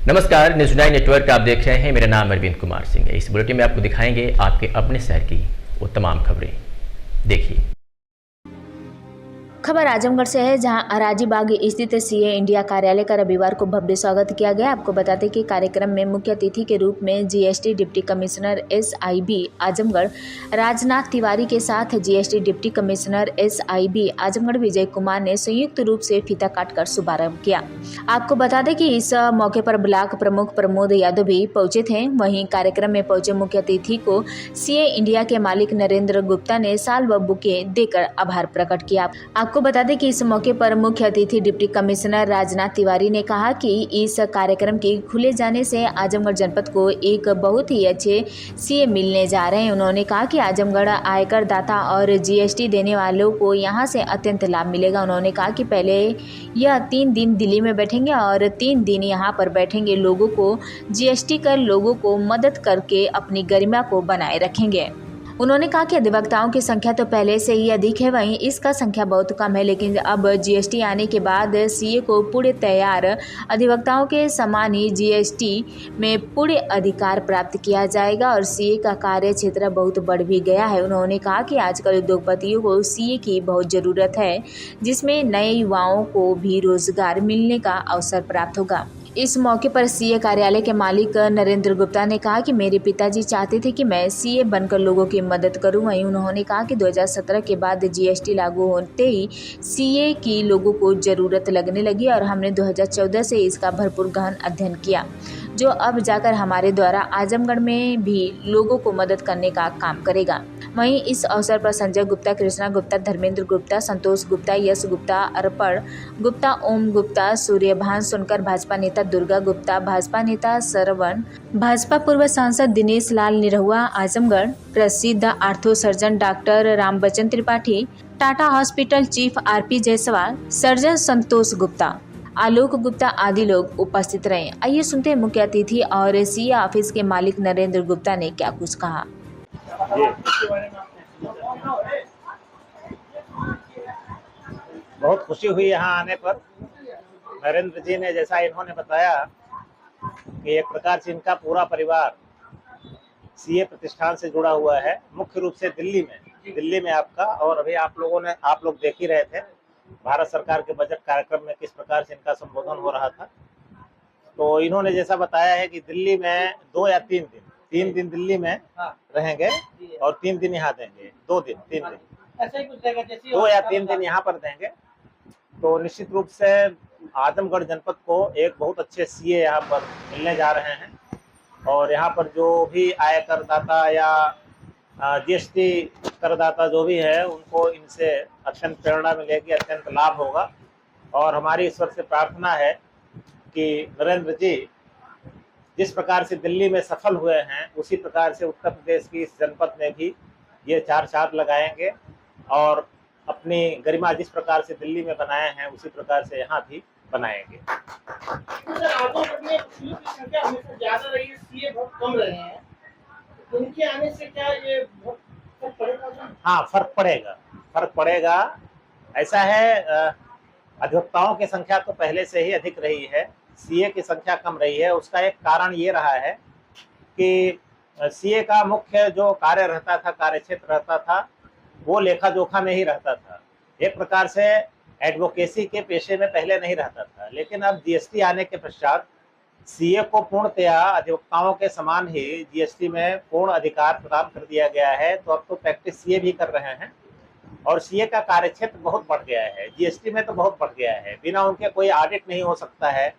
नमस्कार, news 9 network आप देख रहे हैं। मेरा नाम अरविंद कुमार सिंह है। इस बुलेटिन में आपको दिखाएंगे आपके अपने शहर की वो तमाम खबरें। देखिए। खबर आजमगढ़ से है, जहां अराजी बाग स्थित सीए इंडिया कार्यालय का रविवार को भव्य स्वागत किया गया। आपको बताते कि कार्यक्रम में मुख्य अतिथि के रूप में GST deputy commissioner SIB Azamgarh Rajnath Tiwari के साथ GST deputy commissioner SIB Azamgarh Vijay Kumar ने संयुक्त रूप से फीता काटकर शुभारंभ किया। आपको बता दें कि इस मौके पर ब्लॉक प्रमुख प्रमोद यादव भी पहुंचे थे। वहीं कार्यक्रम में पहुंचे मुख्य अतिथि को सीए इंडिया के मालिक नरेंद्र गुप्ता ने साल व बुके देकर आभार प्रकट किया। आपको बता दें कि इस मौके पर मुख्य अतिथि डिप्टी कमिश्नर राजनाथ तिवारी ने कहा कि इस कार्यक्रम के खुले जाने से आजमगढ़ जनपद को एक बहुत ही अच्छे सीए मिलने जा रहे हैं। उन्होंने कहा कि आजमगढ़ आयकर दाता और जीएसटी देने वालों को यहां से अत्यंत लाभ मिलेगा। उन्होंने कहा कि पहले यह 3 दिन दिल्ली में बैठेंगे और 3 दिन यहां पर बैठेंगे, लोगों को जीएसटी कर लोगों को मदद करके अपनी गरिमा को बनाए रखेंगे। उन्होंने कहा कि अधिवक्ताओं की संख्या तो पहले से ही अधिक है, वहीं इसका संख्या बहुत कम है, लेकिन अब जीएसटी आने के बाद सीए को पूरे तैयार अधिवक्ताओं के समान ही जीएसटी में पूरे अधिकार प्राप्त किया जाएगा और सीए का कार्य क्षेत्र बहुत बढ़ भी गया है। उन्होंने कहा कि आजकल उद्योगपतियों को सीए की बहुत ज़रूरत है, जिसमें नए युवाओं को भी रोजगार मिलने का अवसर प्राप्त होगा। इस मौके पर सीए कार्यालय के मालिक नरेंद्र गुप्ता ने कहा कि मेरे पिताजी चाहते थे कि मैं सीए बनकर लोगों की मदद करूं। वहीं उन्होंने कहा कि 2017 के बाद जीएसटी लागू होते ही सीए की लोगों को ज़रूरत लगने लगी और हमने 2014 से इसका भरपूर गहन अध्ययन किया, जो अब जाकर हमारे द्वारा आजमगढ़ में भी लोगों को मदद करने का काम करेगा। वहीं इस अवसर पर संजय गुप्ता, कृष्णा गुप्ता, धर्मेंद्र गुप्ता, संतोष गुप्ता, यश गुप्ता, अर्पण गुप्ता, ओम गुप्ता, सूर्यभान सुनकर, भाजपा नेता दुर्गा गुप्ता, भाजपा नेता सरवण, भाजपा पूर्व सांसद दिनेश लाल निरहुआ, आजमगढ़ प्रसिद्ध ortho surgeon doctor Rambachan Tripathi, Tata hospital chief RP Jaiswal, surgeon Santosh Gupta, Alok Gupta आदि लोग उपस्थित रहे। आइए सुनते हैं मुख्य अतिथि और सीए ऑफिस के मालिक नरेंद्र गुप्ता ने क्या कुछ कहा। बहुत खुशी हुई यहाँ आने पर। नरेंद्र जी ने जैसा इन्होंने बताया कि एक प्रकार से इनका पूरा परिवार सीए प्रतिष्ठान से जुड़ा हुआ है, मुख्य रूप से दिल्ली में आपका। और अभी आप लोग देख ही रहे थे भारत सरकार के बजट कार्यक्रम में किस प्रकार से इनका संबोधन हो रहा था। तो इन्होंने जैसा बताया है कि दिल्ली में 2 या 3 दिन दिल्ली में रहेंगे और 3 दिन यहाँ देंगे, 2 दिन 3 दिन, ऐसा ही कुछ देगा, 2 या 3 दिन यहाँ पर देंगे। तो निश्चित रूप से आजमगढ़ जनपद को एक बहुत अच्छे सीए यहाँ पर मिलने जा रहे हैं और यहाँ पर जो भी आयकर दाता या जीएसटी करदाता जो भी है, उनको इनसे अत्यंत प्रेरणा मिलेगी, अत्यंत लाभ होगा। और हमारी ईश्वर से प्रार्थना है कि नरेंद्र जी जिस प्रकार से दिल्ली में सफल हुए हैं, उसी प्रकार से उत्तर प्रदेश की इस जनपद में भी ये 4 चांद लगाएंगे और अपनी गरिमा जिस प्रकार से दिल्ली में बनाए हैं, उसी प्रकार से यहाँ भी बनाएंगे। ज्यादा रही है, सीए बहुत कम रहे हैं, उनके आने से क्या ये बहुत फर्क पड़ेगा? हाँ, फर्क पड़ेगा। ऐसा है, अधिवक्ताओं की संख्या तो पहले से ही अधिक रही है, सीए की संख्या कम रही है। उसका एक कारण ये रहा है कि सीए का मुख्य जो कार्य रहता था, कार्य क्षेत्र रहता था, वो लेखा जोखा में ही रहता था। एक प्रकार से एडवोकेसी के पेशे में पहले नहीं रहता था, लेकिन अब जीएसटी आने के पश्चात सीए को पूर्णतया अधिवक्ताओं के समान ही जीएसटी में पूर्ण अधिकार प्रदान कर दिया गया है। तो अब तो प्रैक्टिस सीए भी कर रहे हैं और सीए का कार्यक्षेत्र बहुत बढ़ गया है, जीएसटी में तो बहुत बढ़ गया है। बिना उनके कोई ऑडिट नहीं हो सकता है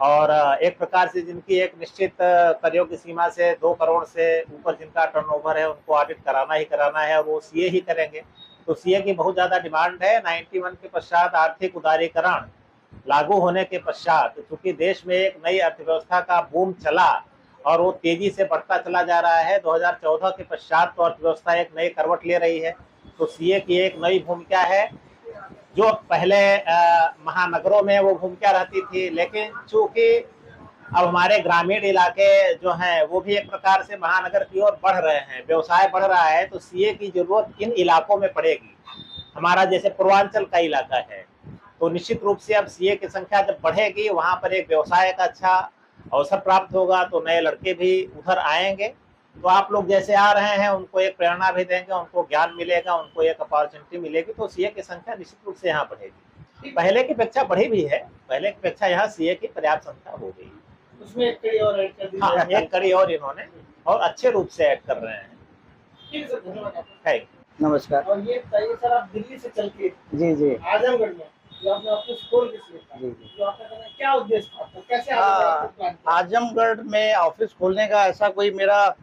और एक प्रकार से जिनकी एक निश्चित करयोग की सीमा से 2 करोड़ से ऊपर जिनका टर्नओवर है, उनको ऑडिट कराना ही कराना है और वो सीए ही करेंगे। तो सीए की बहुत ज़्यादा डिमांड है। 91 के पश्चात आर्थिक उदारीकरण लागू होने के पश्चात, चूंकि देश में एक नई अर्थव्यवस्था का बूम चला और वो तेजी से बढ़ता चला जा रहा है, 2014 के पश्चात तो अर्थव्यवस्था एक नई करवट ले रही है। तो सीए की एक नई भूमिका है, जो पहले महानगरों में वो भूमिका रहती थी, लेकिन चूंकि अब हमारे ग्रामीण इलाके जो हैं वो भी एक प्रकार से महानगर की ओर बढ़ रहे हैं, व्यवसाय बढ़ रहा है, तो सीए की जरूरत इन इलाकों में पड़ेगी। हमारा जैसे पूर्वांचल का इलाका है, तो निश्चित रूप से अब सीए की संख्या जब बढ़ेगी, वहाँ पर एक व्यवसाय का अच्छा अवसर प्राप्त होगा तो नए लड़के भी उधर आएंगे। तो आप लोग जैसे आ रहे हैं उनको एक प्रेरणा भी देंगे, उनको ज्ञान मिलेगा, उनको एक अपॉर्चुनिटी मिलेगी, तो सीए की संख्या निश्चित रूप से यहाँ बढ़ेगी। पहले की अपेक्षा बढ़ी भी है, पहले की अपेक्षा यहाँ सीए की पर्याप्त संख्या हो गई। उसमें एक कड़ी और ऐड कर दी। हाँ, एक कड़ी और इन्होंने और अच्छे रूप से ऐड कर रहे हैं। ठीक है सर, धन्यवाद आपका। Thank you. नमस्कार। और ये बताइए सर, आप दिल्ली से चल के जी जी आजमगढ़ में जो आपने ऑफिस खोल के सीखा, जी जी। जो आपका करना क्या उद्देश्य था आपका, कैसे आगे बढ़ा आपको प्लान किया? आजमगढ़ में ऑफिस खोलने का ऐसा कोई मेरा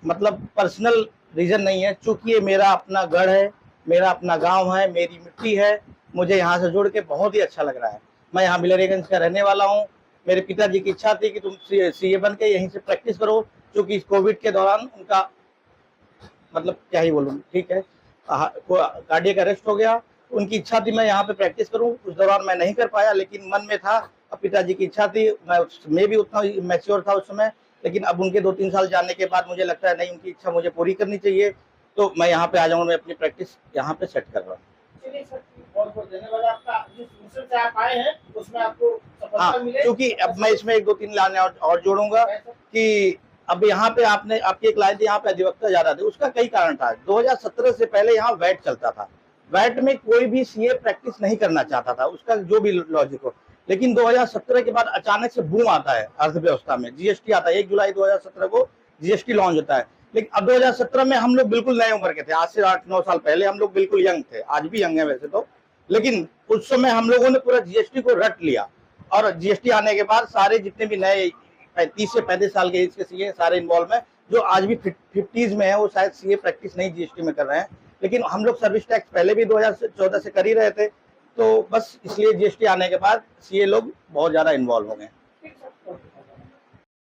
मतलब पर्सनल रीजन नहीं है, चूंकि ये मेरा अपना गढ़ है, मेरा अपना गांव है, मेरी मिट्टी है, मुझे यहाँ से जुड़ के बहुत ही अच्छा लग रहा है। मैं यहाँ बिलरीगंज का रहने वाला हूँ। मेरे पिताजी की इच्छा थी कि तुम सीए बन के यहीं से प्रैक्टिस करो, क्योंकि कोविड के दौरान उनका मतलब क्या ही बोलूँ, ठीक है, कार्डियक अरेस्ट हो गया। उनकी इच्छा थी मैं यहाँ पे प्रैक्टिस करूँ, उस दौरान मैं नहीं कर पाया, लेकिन मन में था, अब पिताजी की इच्छा थी, मैं भी उतना मैच्योर था उस समय, लेकिन अब उनके 2-3 साल जाने के बाद मुझे लगता है नहीं, उनकी इच्छा मुझे पूरी करनी चाहिए, तो मैं यहाँ पे आ जाऊँ, मैं अपनी प्रैक्टिस यहाँ पे सेट कर रहा हूँ। चलिए सर, बहुत बहुत धन्यवाद आपका। जिस मिशन से आप आए हैं उसमें आपको सफलता हाँ, मिले। क्योंकि अब मैं इसमें 1-2-3 लाने और जोड़ूंगा कि अब यहाँ पे आपकी एक लाइन थी, यहाँ पे अधिवक्ता ज्यादा थे, उसका कई कारण था। 2017 से पहले यहाँ वैट चलता था, वैट में कोई भी सीए प्रैक्टिस नहीं करना चाहता था, उसका जो भी लॉजिक हो, लेकिन 2017 के बाद अचानक से बूम आता है अर्थव्यवस्था में, जीएसटी आता है, 1 जुलाई 2017 को जीएसटी लॉन्च होता है। लेकिन अब 2017 में हम लोग बिल्कुल नए उम्र के थे, आज से 8-9 साल पहले हम लोग बिल्कुल यंग थे, आज भी यंग है वैसे तो, लेकिन उस समय हम लोगों ने पूरा जीएसटी को रट लिया, और जीएसटी आने के बाद सारे जितने भी नए 30 से 35 साल के एज के सीए सारे इन्वॉल्व हैं, जो आज भी 50s में है, वो शायद सीए प्रैक्टिस नहीं जीएसटी में कर रहे हैं, लेकिन हम लोग सर्विस टैक्स पहले भी 2014 से कर ही रहे थे, तो बस इसलिए जीएसटी आने के बाद सीए लोग बहुत ज्यादा इन्वॉल्व हो गए।